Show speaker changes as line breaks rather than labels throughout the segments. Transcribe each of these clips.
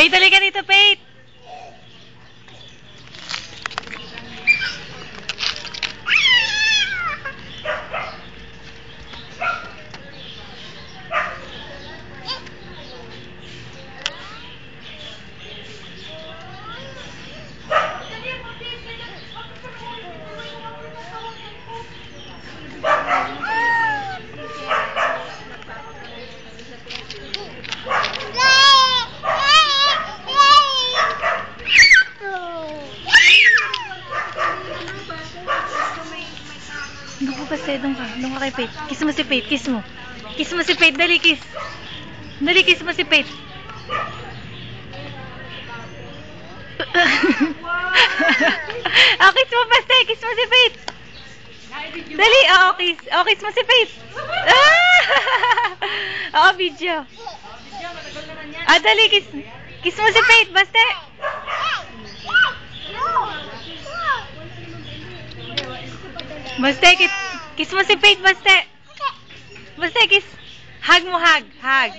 Faith, halika dito, Faith. Naku, kasi doon ka kay Faith. Kiss mo si Faith, kiss mo. Kiss mo si Faith, dali kiss. Dali kiss mo si Faith. Oh, kiss mo basta, kiss mo si Faith. Dali, kiss. Kiss mo si Faith. Video. Dali, kiss. Kiss mo si Faith, basta. Basta, kiss mo si Faith, basta. Basta, kiss. Hug mo, hug. Hug.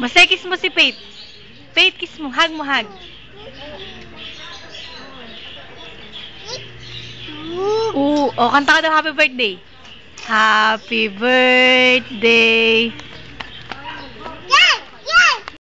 Basta, kiss mo si Faith. Faith, kiss mo. Hug mo, hug. Kanta ka daw happy birthday. Happy birthday